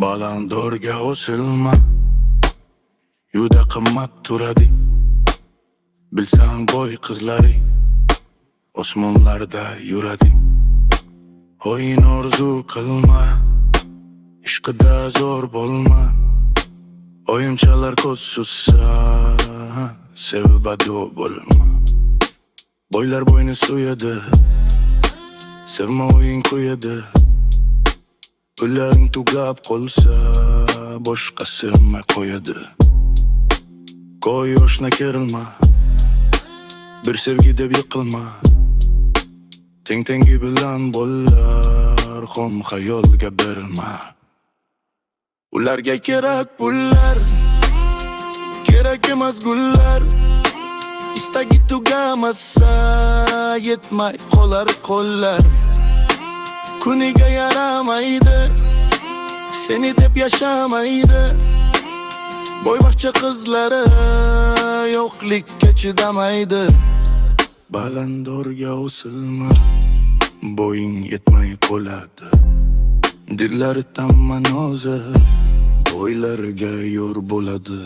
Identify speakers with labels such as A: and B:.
A: Balandorga osilma, juda qimmat turadi. Bilsang boy qizlari osmonlarda yuradi. O'yin orzu qilma, ishqida zo'r bo'lma. O'yinchalar ko'z sutsa, sevib ado bo'lma. Boylar bo'yni so'yadi, sevma o'yin qo'yadi. Pullaring tugab qolsa, boshqa sevmay qo'yadi. Qo'y yoshna kerilma, bir sevgi deb yiqilma. Tengi bilan bo'lar, xom xayolga berilma. Ularga kerak pullar, kerak emas gullar. Istagi tugamasa, yetmay qolar qo'llar. Kuniga yaramaydi, seni deb yashamaydi. Boyvachcha qizlari yo'qlikka chidamaydi. Balandorga osilma, bo'ying yetmay qoladi. Dillari tamma nozik, bo'ylarga yo'r bo'ladi.